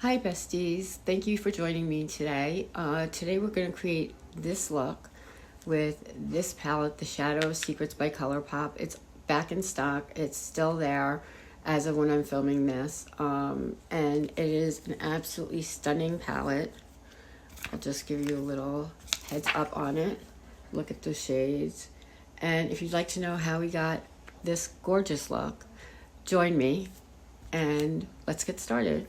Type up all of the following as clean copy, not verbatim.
Hi besties, thank you for joining me today. Today we're going to create this look with this palette, the Shadow Secrets by ColourPop. It's back in stock, it's still there as of when I'm filming this, and it is an absolutely stunning palette. I'll just give you a little heads up on it. Look at the shades, and if you'd like to know how we got this gorgeous look, join me and let's get started.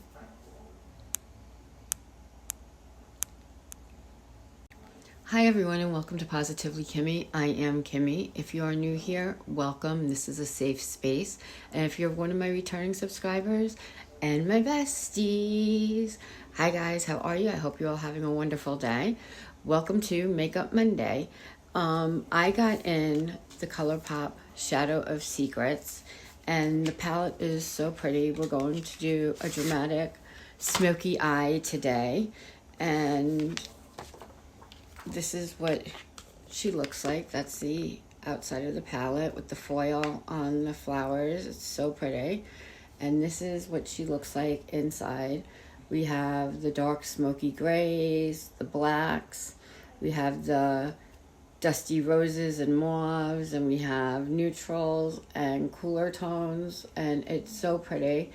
Hi everyone and welcome to Positively Kimmie. I am Kimmie. If you are new here, welcome. This is a safe space. And if you're one of my returning subscribers and my besties, hi guys, how are you? I hope you're all having a wonderful day. Welcome to Makeup Monday. I got in the ColourPop Shadow of Secrets and the palette is so pretty. We're going to do a dramatic smoky eye today, and this is what she looks like. That's the outside of the palette with the foil on the flowers. It's so pretty. And this is what she looks like inside. We have the dark smoky grays, the blacks, we have the dusty roses and mauves, and we have neutrals and cooler tones, and it's so pretty.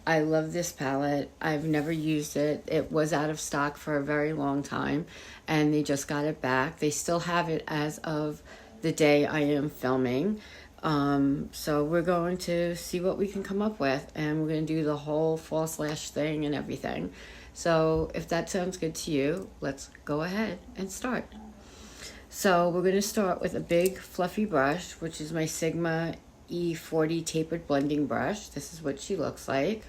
I love this palette. I've never used it. It was out of stock for a very long time and they just got it back. They still have it as of the day I am filming. So we're going to see what we can come up with, and we're going to do the whole false lash thing and everything. So if that sounds good to you, let's go ahead and start. So we're going to start with a big fluffy brush, which is my Sigma E40 tapered blending brush. This is what she looks like.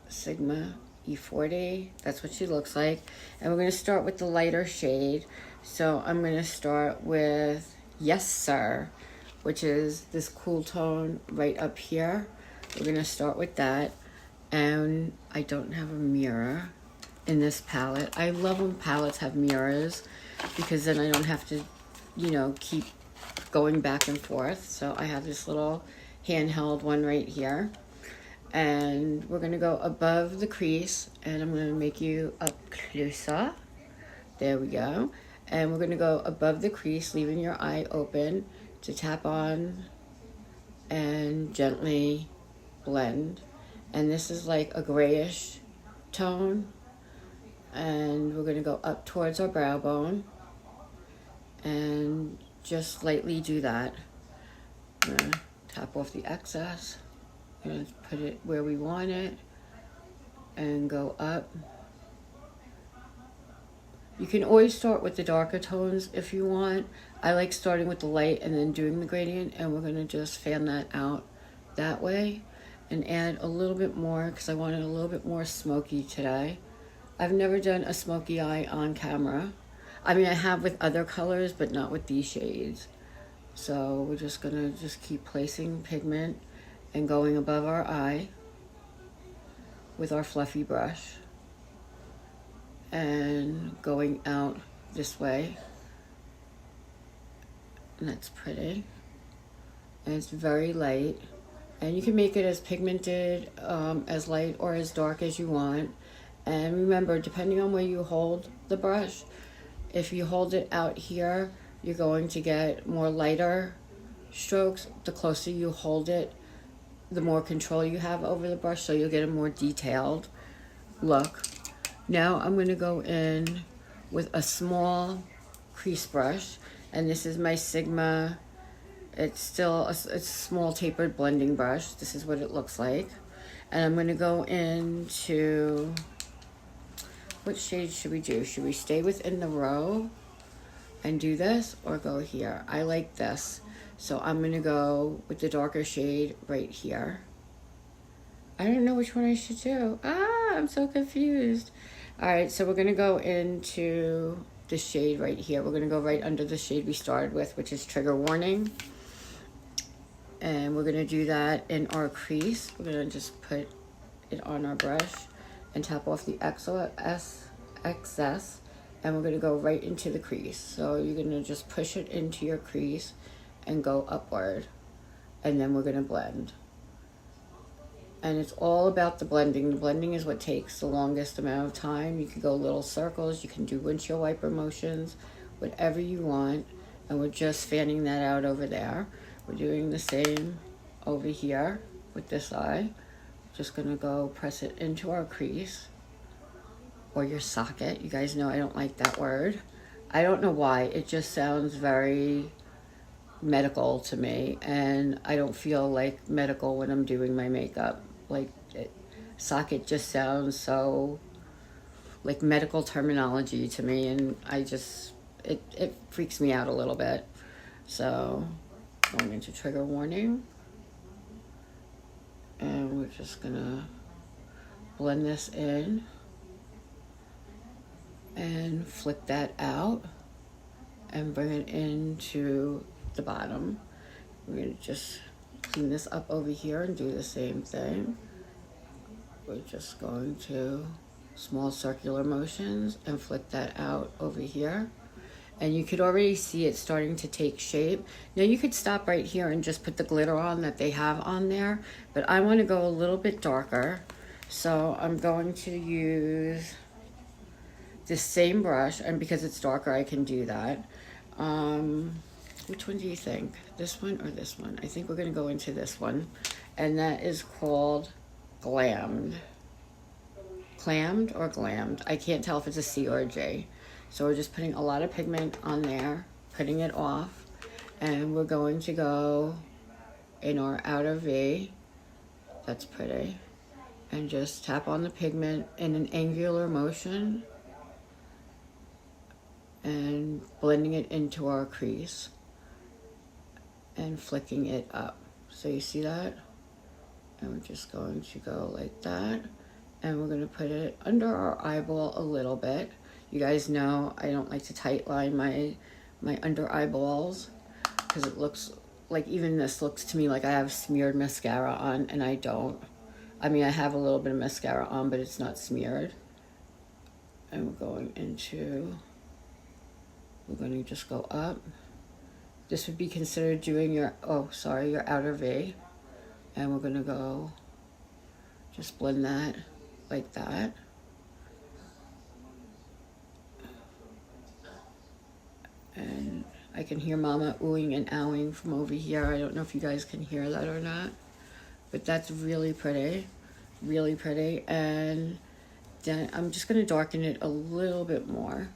Sigma E40, that's what she looks like. And we're going to start with the lighter shade. So I'm going to start with Yes Sir, which is this cool tone right up here. We're going to start with that. And I don't have a mirror in this palette. I love when palettes have mirrors because then I don't have to, keep going back and forth. So I have this little handheld one right here. And we're going to go above the crease, and I'm going to make you up closer. There we go. And we're going to go above the crease, leaving your eye open to tap on and gently blend. And this is like a grayish tone. And we're going to go up towards our brow bone and just lightly do that. I'm going to tap off the excess. Gonna put it where we want it and go up. You can always start with the darker tones if you want. I like starting with the light and then doing the gradient, and we're gonna just fan that out that way and add a little bit more because I wanted a little bit more smoky today. I've never done a smoky eye on camera. I mean, I have with other colors, but not with these shades. So we're just gonna keep placing pigment and going above our eye with our fluffy brush and going out this way. And that's pretty. And it's very light. And you can make it as pigmented, as light or as dark as you want. And remember, depending on where you hold the brush, if you hold it out here, you're going to get more lighter strokes. The closer you hold it, the more control you have over the brush, so you'll get a more detailed look. Now I'm going to go in with a small crease brush, and this is my Sigma. It's a small tapered blending brush. This is what it looks like. And I'm going to go into, what shade should we do? Should we stay within the row and do this, or go here? I like this. So I'm going to go with the darker shade right here. I don't know which one I should do. I'm so confused. All right, so we're going to go into the shade right here. We're going to go right under the shade we started with, which is Trigger Warning. And we're going to do that in our crease. We're going to just put it on our brush and tap off the excess. And we're going to go right into the crease. So you're going to just push it into your crease and go upward, and then we're going to blend. And it's all about the blending. The blending is what takes the longest amount of time. You can go little circles, you can do windshield wiper motions, whatever you want. And we're just fanning that out over there. We're doing the same over here with this eye. Just gonna go press it into our crease or your socket. You guys know I don't like that word. I don't know why. It just sounds very medical to me, and I don't feel like medical when I'm doing my makeup. Like, socket just sounds so like medical terminology to me, and I just, it freaks me out a little bit. So going into trigger warning, and we're just gonna blend this in and flick that out and bring it into the bottom. We're gonna just clean this up over here and do the same thing. We're just going to small circular motions and flick that out over here. And you could already see it starting to take shape. Now you could stop right here and just put the glitter on that they have on there, but I want to go a little bit darker. So I'm going to use this same brush, and because it's darker I can do that. Which one do you think? This one or this one? I think we're going to go into this one, and that is called Glammed. Clammed or Glammed? I can't tell if it's a C or a J. So we're just putting a lot of pigment on there, putting it off, and we're going to go in our outer V. That's pretty. And just tap on the pigment in an angular motion and blending it into our crease and flicking it up. So you see that? And we're just going to go like that, and we're going to put it under our eyeball a little bit. You guys know I don't like to tight line my under eyeballs because it looks like, even this looks to me like I have smeared mascara on, and I don't. I mean, I have a little bit of mascara on, but it's not smeared. And we're going to just go up. This would be considered doing your, your outer V. And we're gonna go just blend that like that. And I can hear Mama oohing and ahhing from over here. I don't know if you guys can hear that or not, but that's really pretty, really pretty. And then I'm just gonna darken it a little bit more.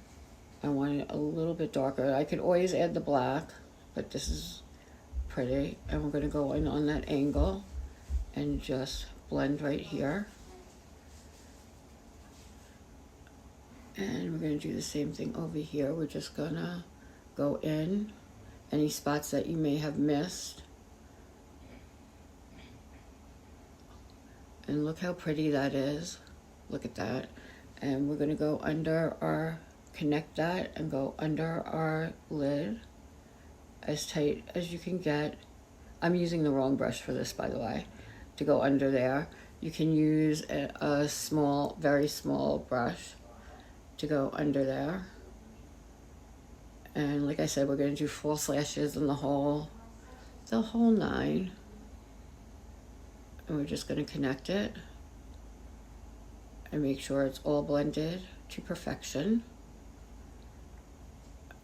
I want it a little bit darker. I could always add the black, but this is pretty. And we're gonna go in on that angle and just blend right here. And we're gonna do the same thing over here. We're just gonna go in any spots that you may have missed. And look how pretty that is. Look at that. And we're gonna go under our, connect that and go under our lid as tight as you can get. I'm using the wrong brush for this, by the way, to go under there. You can use a small, very small brush to go under there. And like I said, we're going to do false lashes and the whole 9. And we're just going to connect it and make sure it's all blended to perfection.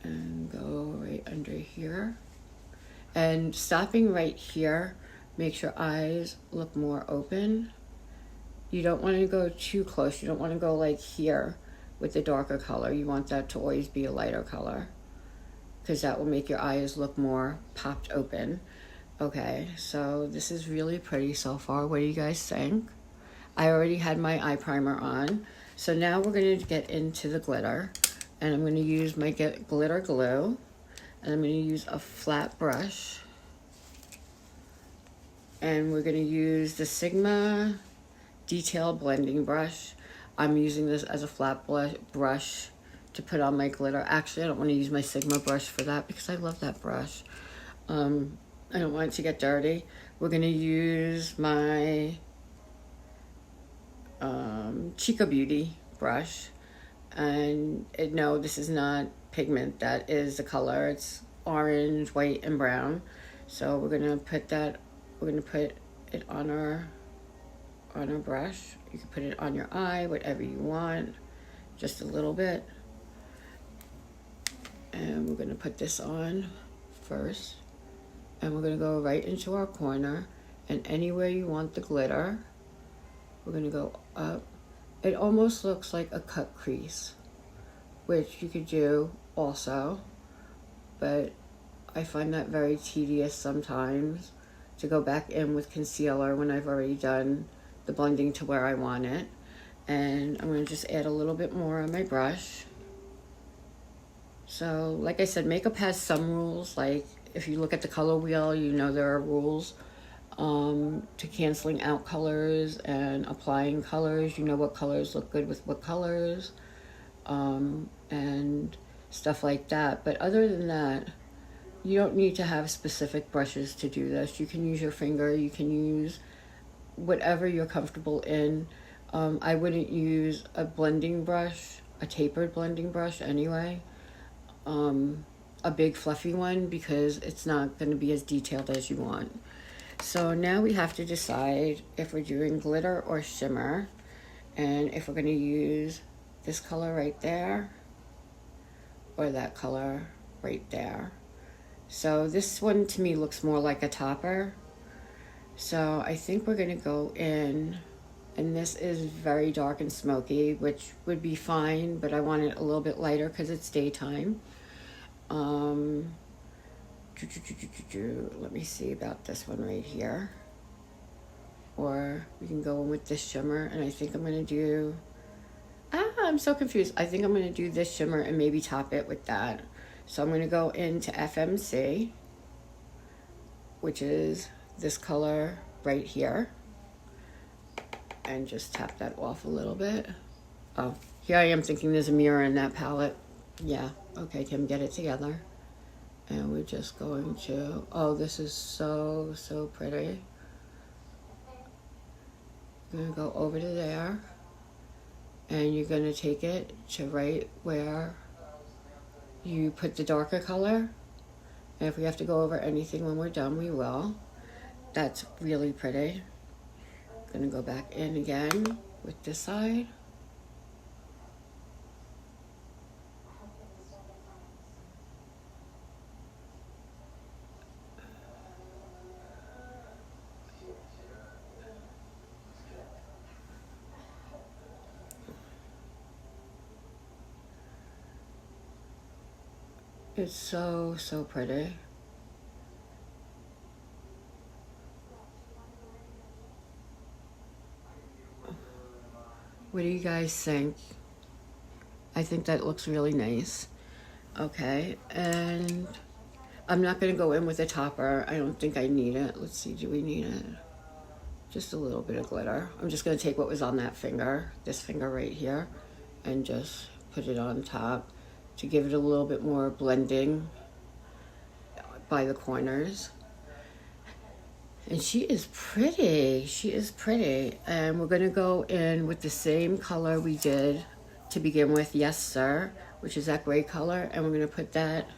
And go right under here. And stopping right here makes your eyes look more open. You don't want to go too close. You don't want to go like here with the darker color. You want that to always be a lighter color, because that will make your eyes look more popped open. Okay, so this is really pretty so far. What do you guys think? I already had my eye primer on. So now we're going to get into the glitter. And I'm going to use my glitter glue. And I'm going to use a flat brush. And we're going to use the Sigma Detail Blending Brush. I'm using this as a flat brush to put on my glitter. Actually, I don't want to use my Sigma brush for that because I love that brush. I don't want it to get dirty. We're going to use my Chica Beauty brush. And no, this is not pigment. That is the color. It's orange, white, and brown. So we're going to put that, we're going to put it on our on a brush. You can put it on your eye, whatever you want, just a little bit. And we're going to put this on first. And we're going to go right into our corner. And anywhere you want the glitter, we're going to go up. It almost looks like a cut crease, which you could do also. But I find that very tedious sometimes to go back in with concealer when I've already done the blending to where I want it. And I'm going to just add a little bit more on my brush. So, like I said, makeup has some rules. Like, if you look at the color wheel, you know there are rules to canceling out colors and applying colors. You know what colors look good with what colors, and stuff like that. But other than that, you don't need to have specific brushes to do this. You can use your finger. You can use whatever you're comfortable in. I wouldn't use a blending brush, a tapered blending brush anyway. A big fluffy one, because it's not going to be as detailed as you want. So now we have to decide if we're doing glitter or shimmer, and if we're going to use this color right there or that color right there. So this one to me looks more like a topper. So I think we're going to go in, and this is very dark and smoky, which would be fine, but I want it a little bit lighter because it's daytime. Let me see about this one right here. Or we can go in with this shimmer, and I think I'm going to do... I'm so confused. I think I'm going to do this shimmer and maybe top it with that. So I'm going to go into FMC, which is this color right here, and just tap that off a little bit. Oh, here I am thinking there's a mirror in that palette. Yeah, okay, Kim, get it together. And we're just going to, oh, this is so, so pretty. I'm going to go over to there, and you're going to take it to right where you put the darker color. And if we have to go over anything when we're done, we will. That's really pretty. I'm going to go back in again with this side. It's so, so pretty. What do you guys think? I think that looks really nice. Okay, and I'm not going to go in with a topper. I don't think I need it. Let's see, do we need it? Just a little bit of glitter. I'm just going to take what was on that finger, this finger right here, and just put it on top to give it a little bit more blending by the corners. And she is pretty. She is pretty. And we're going to go in with the same color we did to begin with, Yes Sir, which is that gray color. And we're going to put that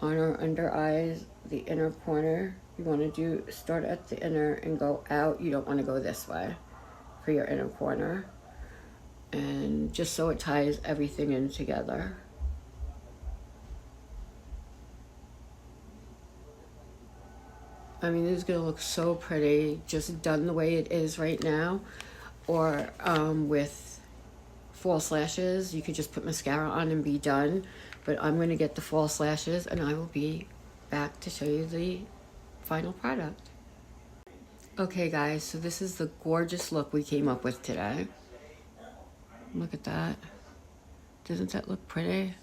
on our under eyes, the inner corner. You want to start at the inner and go out. You don't want to go this way for your inner corner. And just so it ties everything in together. I mean, this is going to look so pretty, just done the way it is right now. Or with false lashes, you could just put mascara on and be done. But I'm going to get the false lashes, and I will be back to show you the final product. Okay, guys, so this is the gorgeous look we came up with today. Look at that. Doesn't that look pretty?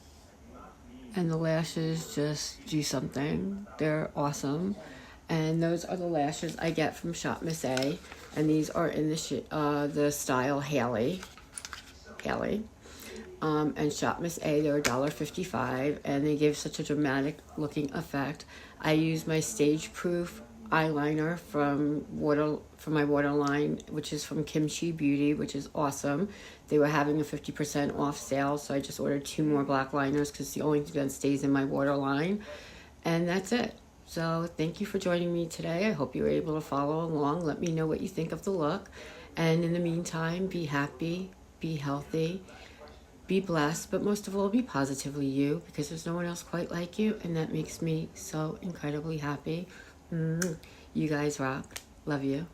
And the lashes just do something. They're awesome. And those are the lashes I get from Shop Miss A. And these are in the style Haley. And Shop Miss A, they're $1.55. And they give such a dramatic looking effect. I use my Stage Proof eyeliner from my waterline, which is from Kimchi Beauty, which is awesome. They were having a 50% off sale. So I just ordered 2 more black liners because it's the only thing that stays in my waterline. And that's it. So thank you for joining me today. I hope you were able to follow along. Let me know what you think of the look. And in the meantime, be happy, be healthy, be blessed, but most of all, be positively you, because there's no one else quite like you, and that makes me so incredibly happy. You guys rock. Love you.